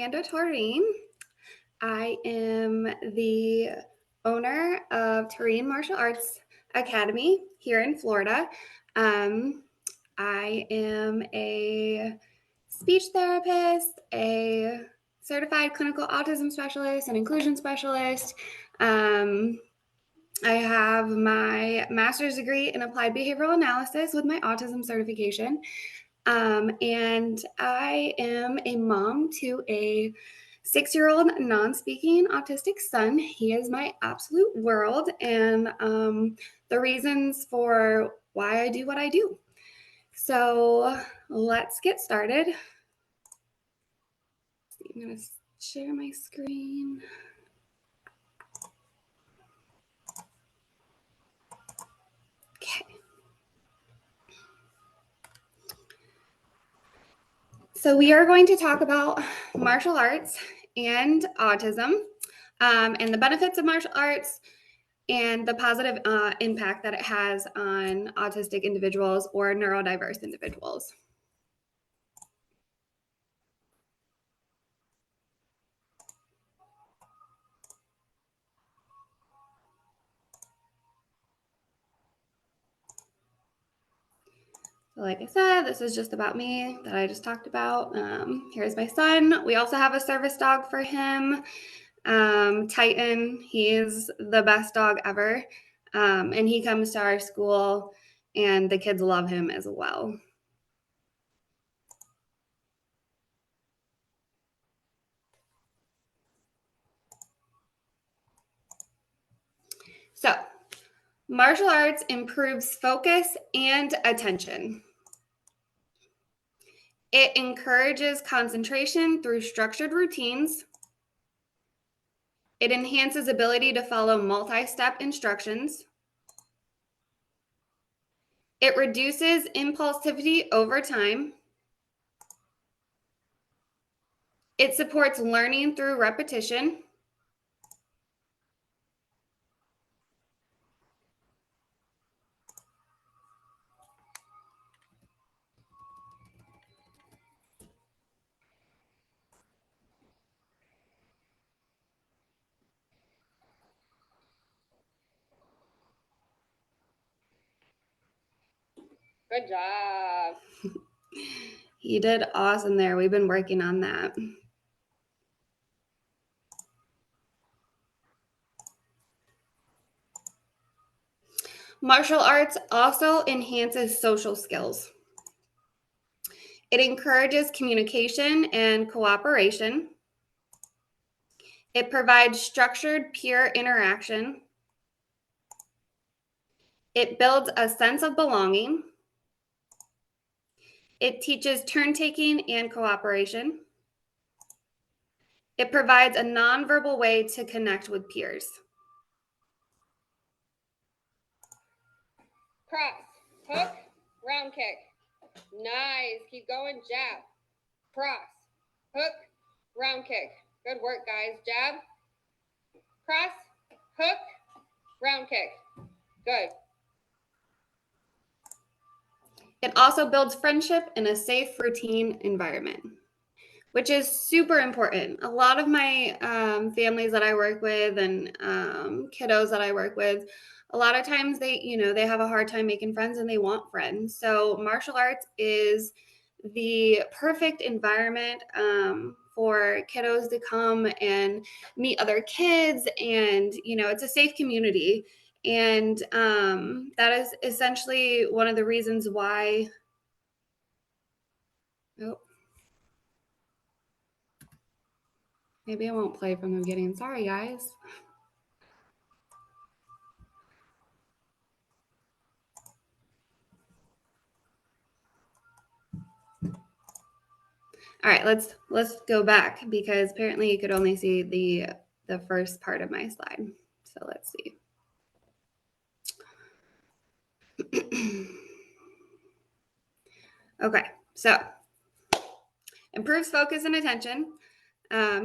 Amanda Torin. I am the owner of Torin Martial Arts Academy here in Florida. I am a speech therapist, a certified clinical autism specialist, and inclusion specialist. I have my master's degree in applied behavioral analysis with my autism certification. And I am a mom to a 6-year-old non-speaking autistic son. He is my absolute world and the reasons for why I do what I do. So let's get started. I'm going to share my screen. Okay. So we are going to talk about martial arts and autism and the benefits of martial arts and the positive impact that it has on autistic individuals or neurodiverse individuals. So like I said, this is just about me that I just talked about. Here's my son. We also have a service dog for him, Titan. He's the best dog ever. And he comes to our school and the kids love him as well. So, martial arts improves focus and attention. It encourages concentration through structured routines. It enhances ability to follow multi-step instructions. It reduces impulsivity over time. It supports learning through repetition. Good job. He did awesome there. We've been working on that. Martial arts also enhances social skills. It encourages communication and cooperation. It provides structured peer interaction. It builds a sense of belonging. It teaches turn-taking and cooperation. It provides a nonverbal way to connect with peers. Cross, hook, round kick. Nice. Keep going. Jab, cross, hook, round kick. Good work, guys. Jab, cross, hook, round kick. Good. It also builds friendship in a safe, routine environment, which is super important. A lot of my families that I work with and kiddos that I work with, a lot of times they have a hard time making friends and they want friends. So martial arts is the perfect environment for kiddos to come and meet other kids, and it's a safe community. And that is essentially one of the reasons why. Oh, maybe I won't play from the beginning. Sorry, guys. All right, let's go back because apparently you could only see the first part of my slide. So let's see. Okay, so improves focus and attention.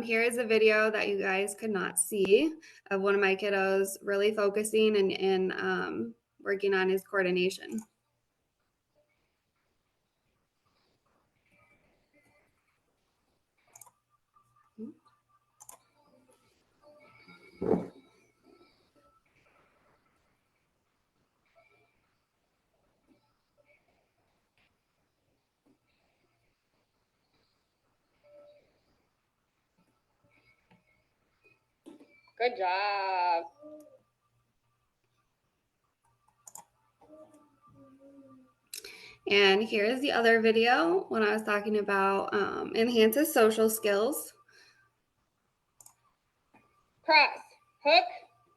Here is a video that you guys could not see of one of my kiddos really focusing and working on his coordination. Good job. And here's the other video when I was talking about enhances social skills. Cross, hook,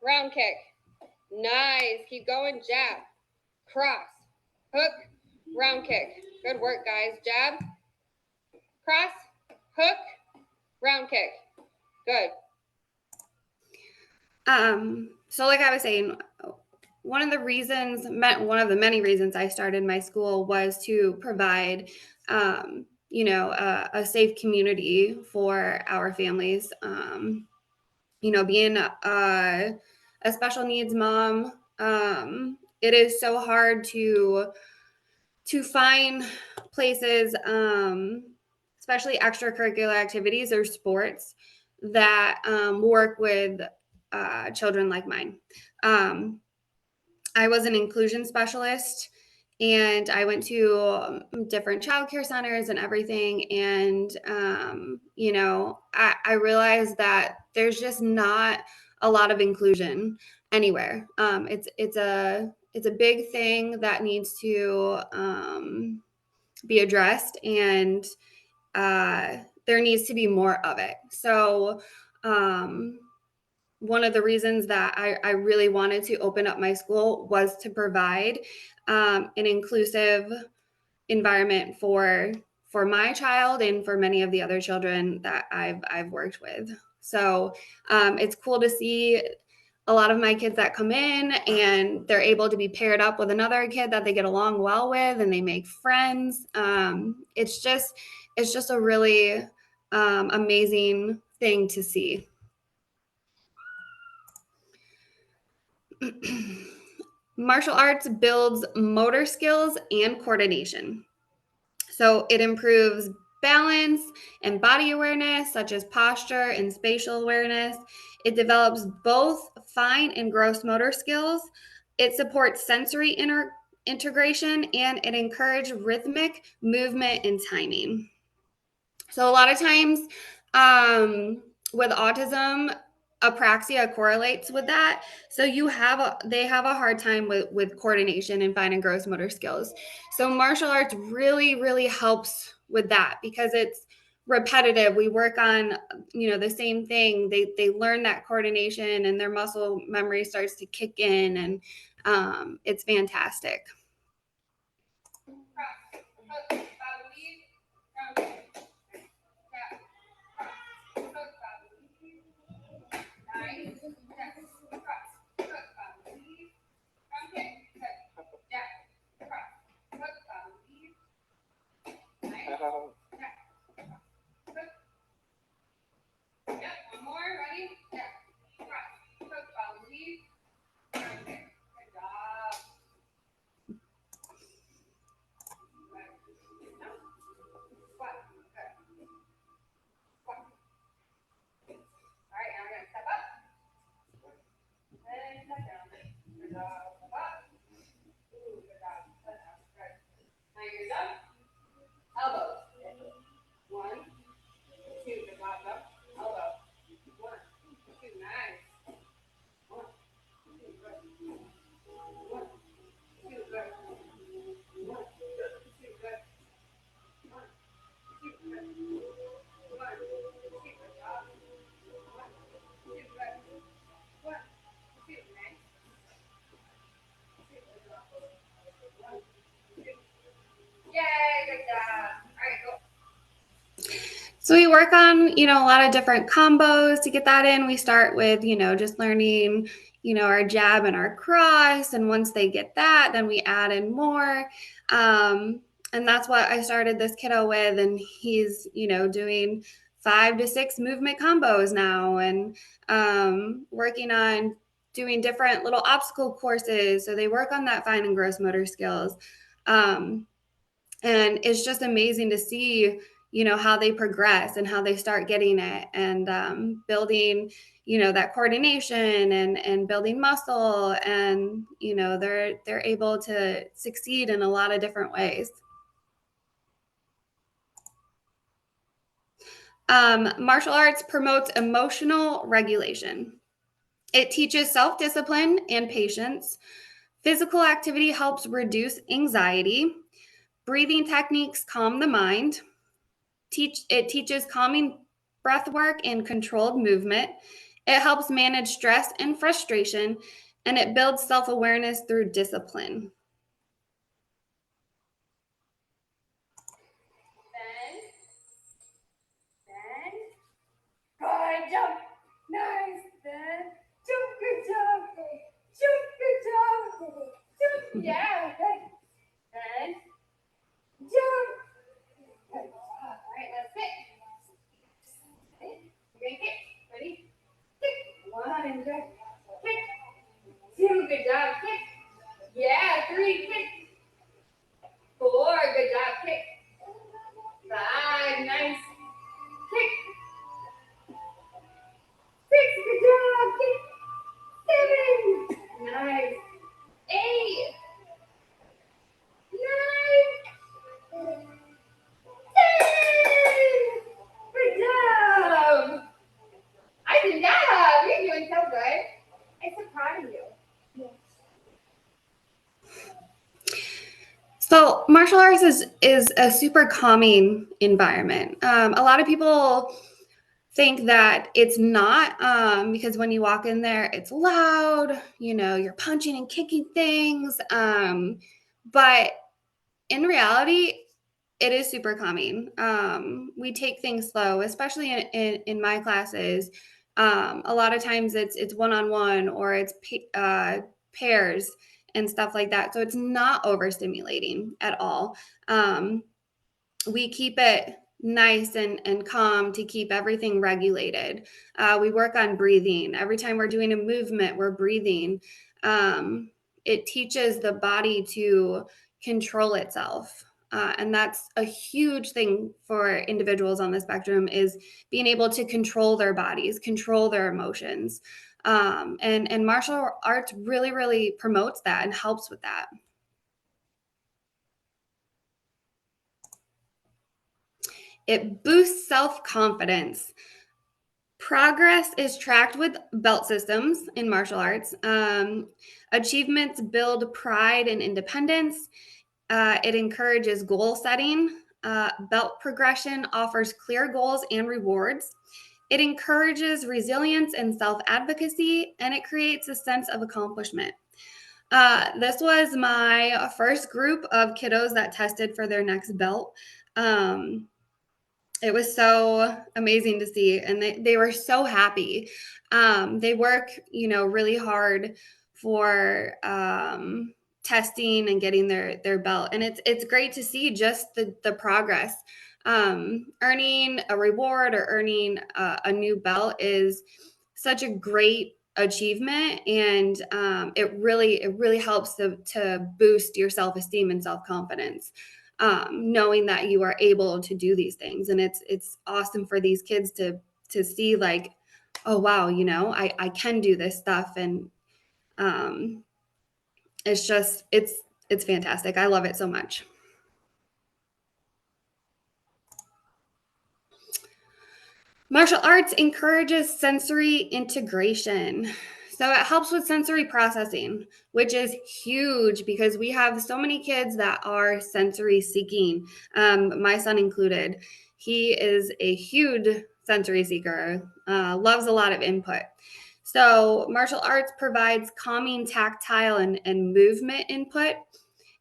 round kick. Nice. Keep going, jab. Cross, hook, round kick. Good work, guys. Jab, cross, hook, round kick. Good. So like I was saying, one of the many reasons I started my school was to provide, a safe community for our families. Being a special needs mom, it is so hard to find places, especially extracurricular activities or sports that work with children like mine. I was an inclusion specialist and I went to different childcare centers and everything. And, I realized that there's just not a lot of inclusion anywhere. It's a big thing that needs to be addressed, and there needs to be more of it. So, one of the reasons that I really wanted to open up my school was to provide an inclusive environment for my child and for many of the other children that I've worked with. So it's cool to see a lot of my kids that come in and they're able to be paired up with another kid that they get along well with and they make friends. It's just a really amazing thing to see. Martial arts builds motor skills and coordination. So it improves balance and body awareness, such as posture and spatial awareness. It develops both fine and gross motor skills. It supports sensory integration, and it encourages rhythmic movement and timing. So a lot of times with autism, apraxia correlates with that. So they have a hard time with coordination and fine and gross motor skills. So martial arts really, really helps with that because it's repetitive. We work on, the same thing. They learn that coordination and their muscle memory starts to kick in, and it's fantastic. So we work on, a lot of different combos to get that in. We start with, just learning, our jab and our cross. And once they get that, then we add in more. And that's what I started this kiddo with. And he's, doing 5 to 6 movement combos now, and working on doing different little obstacle courses. So they work on that fine and gross motor skills. And it's just amazing to see, how they progress and how they start getting it, and building, that coordination and building muscle, and they're able to succeed in a lot of different ways. Martial arts promotes emotional regulation. It teaches self-discipline and patience. Physical activity helps reduce anxiety. Breathing techniques calm the mind. It teaches calming breath work and controlled movement. It helps manage stress and frustration, and it builds self-awareness through discipline. Bend. Good jump. Nice. Bend. Jump. Good job. Jump. Good job. Jump. Yeah. Good. Bend. Jump. Good job. All right, let's sit. You're gonna kick. Ready? Kick. One and good. Kick. Two. Good job. Kick. Yeah. Three. Kick. Four. Good job. Kick. Five. Nice. Kick. Six. Good job. Kick. Seven. Nice. Eight. Nine. 10. Good job. I did that. You're doing so good. I'm so proud of you. So martial arts is a super calming environment. A lot of people think that it's not, because when you walk in there, it's loud. You're punching and kicking things. But in reality, it is super calming. We take things slow, especially in my classes. A lot of times it's one-on-one, or it's pairs and stuff like that. So it's not overstimulating at all. We keep it nice and calm to keep everything regulated. We work on breathing. Every time we're doing a movement, we're breathing. It teaches the body to control itself. And that's a huge thing for individuals on the spectrum, is being able to control their bodies, control their emotions. And martial arts really, really promotes that and helps with that. It boosts self-confidence. Progress is tracked with belt systems in martial arts. Achievements build pride and independence. It encourages goal setting. Belt progression offers clear goals and rewards. It encourages resilience and self-advocacy, and it creates a sense of accomplishment. This was my first group of kiddos that tested for their next belt. It was so amazing to see, and they were so happy. They work, really hard for testing and getting their belt, and it's great to see just the progress. Earning a reward or earning a new belt is such a great achievement, and it really helps to boost your self-esteem and self-confidence. Knowing that you are able to do these things, and it's awesome for these kids to see, like, oh wow, I can do this stuff, and it's just it's fantastic. I love it so much. Martial arts encourages sensory integration. So it helps with sensory processing, which is huge because we have so many kids that are sensory seeking, my son included. He is a huge sensory seeker, loves a lot of input. So martial arts provides calming tactile and movement input.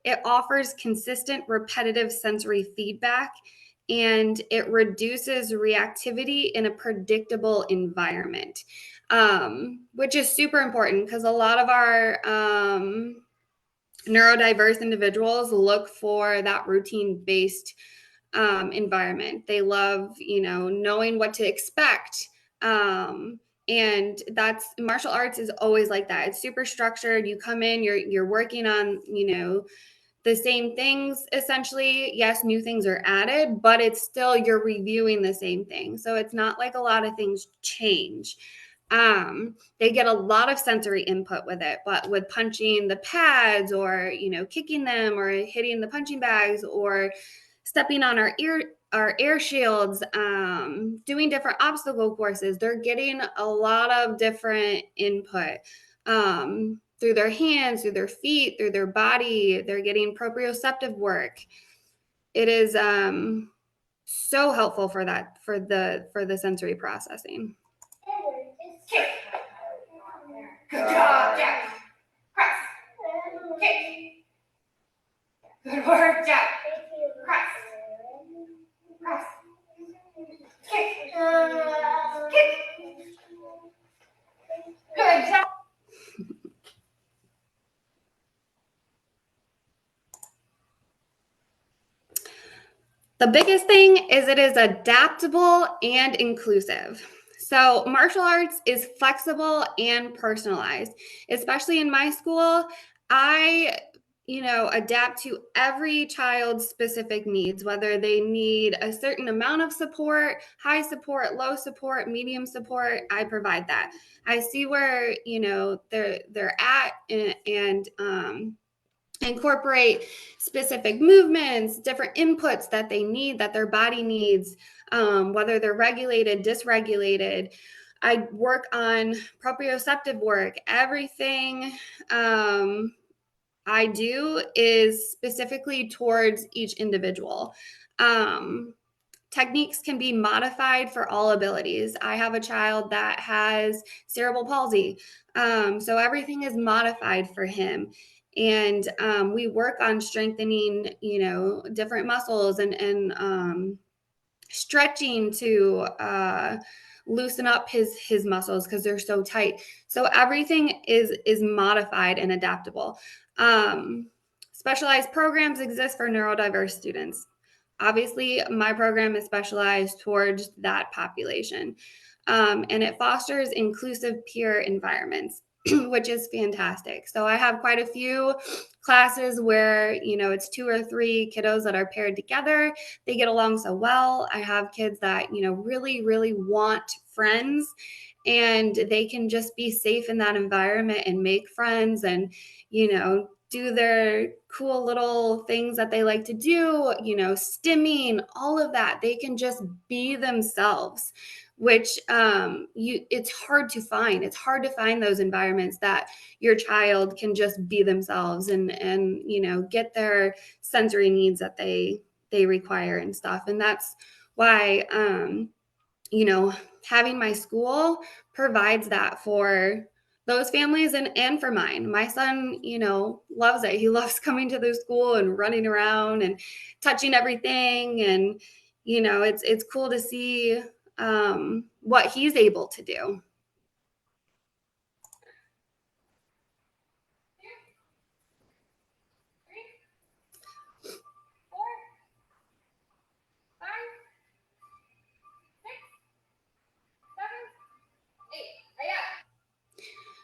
It offers consistent, repetitive sensory feedback, and it reduces reactivity in a predictable environment, which is super important because a lot of our neurodiverse individuals look for that routine-based environment. They love, knowing what to expect. And that's martial arts is always like that. It's super structured. You come in, you're working on, the same things essentially. Yes, new things are added, but it's still, you're reviewing the same thing. So it's not like a lot of things change. They get a lot of sensory input with it, but with punching the pads, or kicking them, or hitting the punching bags, or stepping on our our air shields, doing different obstacle courses. They're getting a lot of different input through their hands, through their feet, through their body. They're getting proprioceptive work. It is so helpful for that, for the sensory processing. Good job, Jack. Press. Kick. Good work, Jack. Press. Press. Kick. Kick. Good job. The biggest thing is it is adaptable and inclusive. So martial arts is flexible and personalized. Especially in my school, I adapt to every child's specific needs, whether they need a certain amount of support, high support, low support, medium support. I provide that. I see where they're at, and incorporate specific movements, different inputs that they need, that their body needs, whether they're regulated, dysregulated. I work on proprioceptive work. Everything I do is specifically towards each individual. Techniques can be modified for all abilities. I have a child that has cerebral palsy, so everything is modified for him. And we work on strengthening, different muscles and stretching to loosen up his muscles because they're so tight. So everything is modified and adaptable. Specialized programs exist for neurodiverse students. Obviously, my program is specialized towards that population, and it fosters inclusive peer environments, which is fantastic. So I have quite a few classes where, it's 2 or 3 kiddos that are paired together. They get along so well. I have kids that, really, really want friends, and they can just be safe in that environment and make friends and, do their cool little things that they like to do, stimming, all of that. They can just be themselves, which it's hard to find. It's hard to find those environments that your child can just be themselves and get their sensory needs that they require and stuff. And that's why having my school provides that for those families and for mine. My son, loves it. He loves coming to the school and running around and touching everything. And, it's cool to see what he's able to do.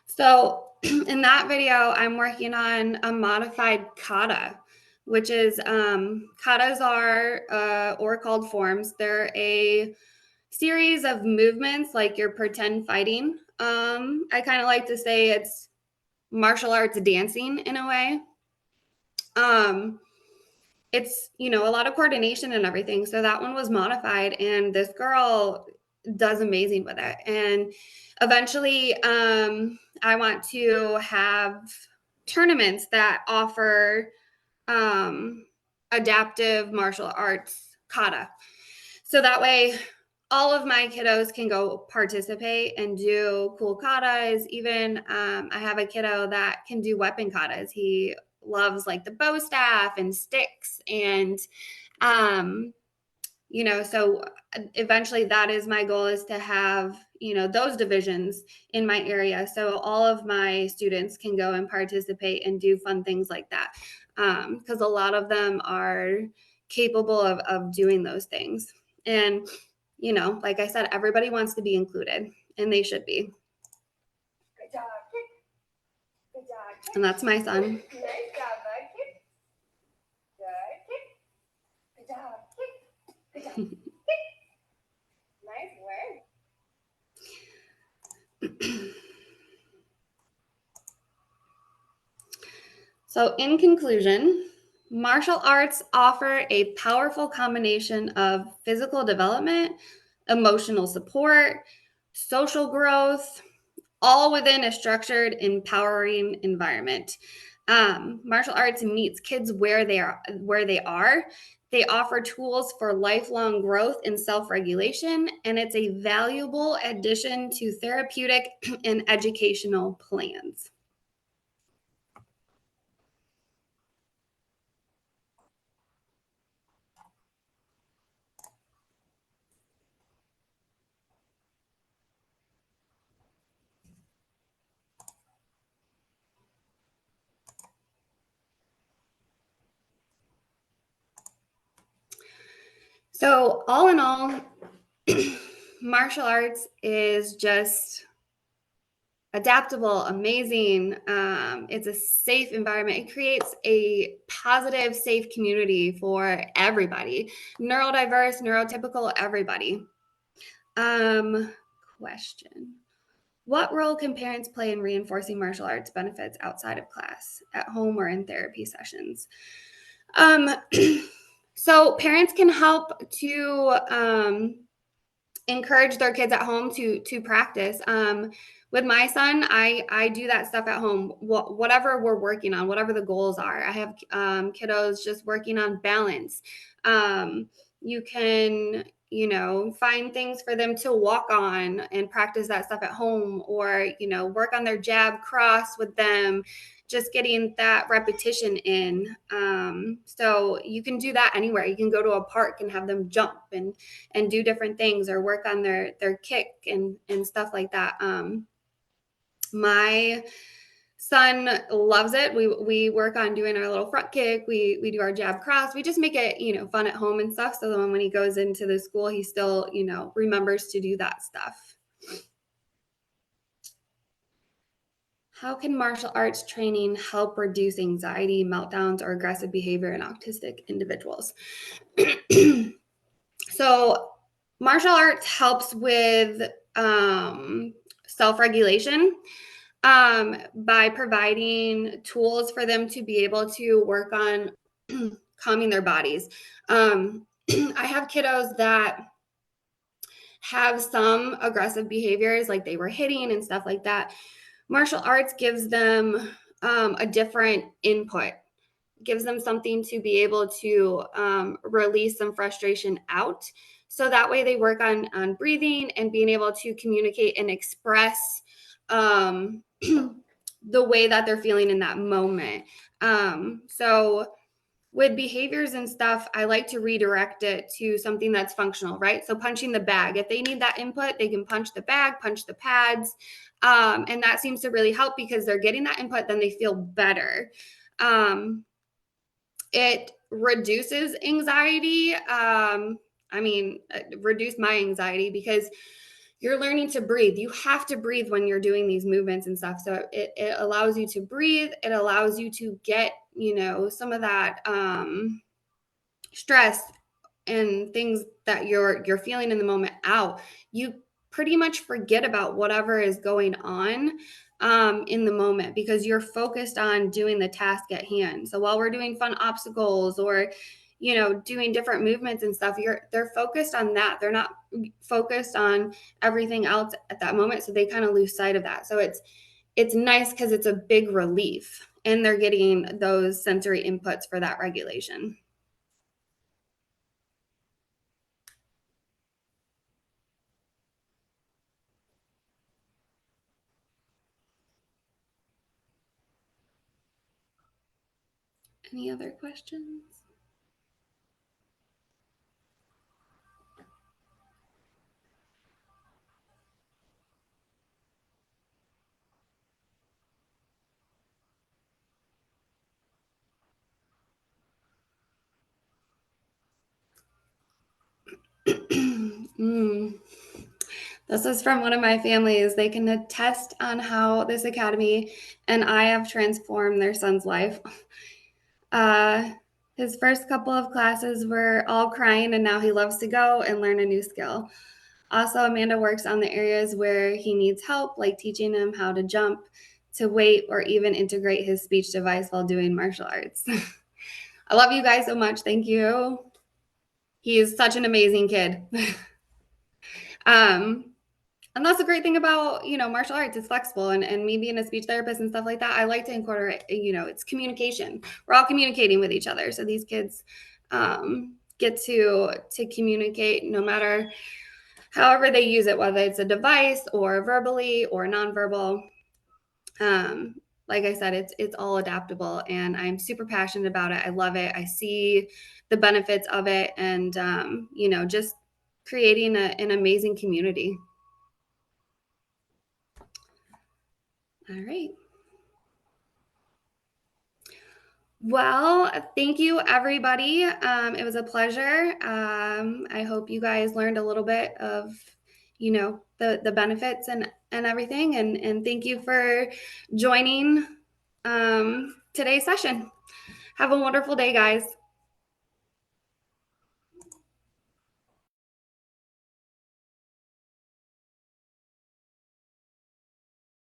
So in that video, I'm working on a modified kata, which is katas are or called forms. They're a series of movements like your pretend fighting. I kind of like to say it's martial arts dancing in a way. It's a lot of coordination and everything. So that one was modified, and this girl does amazing with it. And eventually, I want to have tournaments that offer adaptive martial arts kata. So that way, all of my kiddos can go participate and do cool katas. Even I have a kiddo that can do weapon katas. He loves like the bow staff and sticks, and so eventually that is my goal, is to have those divisions in my area, so all of my students can go and participate and do fun things like that, because a lot of them are capable of doing those things. And like I said, everybody wants to be included, and they should be. Good job, kid. Good job, kid. And that's my son. Nice job, bud, kid. Good, kid. Good job, kid. Good job, kid. Nice work. So in conclusion, Martial arts offer a powerful combination of physical development, emotional support, social growth, all within a structured, empowering environment. Martial arts meets kids where they are. They offer tools for lifelong growth and self-regulation, and it's a valuable addition to therapeutic and educational plans. So, all in all, martial arts is just adaptable, amazing. It's a safe environment. It creates a positive, safe community for everybody, neurodiverse, neurotypical, everybody. Um, Question. What role can parents play in reinforcing martial arts benefits outside of class, at home, or in therapy sessions? Um, so parents can help to encourage their kids at home to practice. With my son, I do that stuff at home. Whatever we're working on, whatever the goals are. I have kiddos just working on balance. You can, find things for them to walk on and practice that stuff at home, or work on their jab cross with them, just getting that repetition in. So you can do that anywhere. You can go to a park and have them jump and do different things, or work on their kick and stuff like that. My son loves it. We work on doing our little front kick. We do our jab cross. We just make it fun at home and stuff, so that when he goes into the school, he still remembers to do that stuff. How can martial arts training help reduce anxiety, meltdowns, or aggressive behavior in autistic individuals? So, martial arts helps with self-regulation by providing tools for them to be able to work on calming their bodies. I have kiddos that have some aggressive behaviors, like they were hitting and stuff like that. Martial arts gives them a different input, gives them something to be able to release some frustration out. So that way they work on breathing and being able to communicate and express um, the way that they're feeling in that moment. So with behaviors and stuff, I like to redirect it to something that's functional, right? So punching the bag. If they need that input, they can punch the bag, punch the pads. And that seems to really help because they're getting that input, then they feel better. It reduces anxiety. Reduce my anxiety because you're learning to breathe. You have to breathe when you're doing these movements and stuff. So it allows you to breathe. It allows you to get, some of that stress and things that you're feeling in the moment out. You pretty much forget about whatever is going on in the moment because you're focused on doing the task at hand. So while we're doing fun obstacles or doing different movements and stuff, they're focused on that. They're not focused on everything else at that moment, so they kind of lose sight of that. So it's nice because it's a big relief and they're getting those sensory inputs for that regulation. Any other questions? This is from one of my families. They can attest on how this academy and I have transformed their son's life. Uh, his first couple of classes were all crying, and now he loves to go and learn a new skill. Also, Amanda works on the areas where he needs help, like teaching him how to jump, to wait, or even integrate his speech device while doing martial arts. I love you guys so much. Thank you. He is such an amazing kid. And that's the great thing about, martial arts. It's flexible, and me being a speech therapist and stuff like that, I like to incorporate, it's communication. We're all communicating with each other. So these kids get to communicate no matter however they use it, whether it's a device or verbally or nonverbal. Like I said, it's all adaptable, and I'm super passionate about it. I love it. I see the benefits of it, and just creating an amazing community. All right. Well, thank you, everybody. It was a pleasure. I hope you guys learned a little bit of, the benefits and everything. And thank you for joining today's session. Have a wonderful day, guys.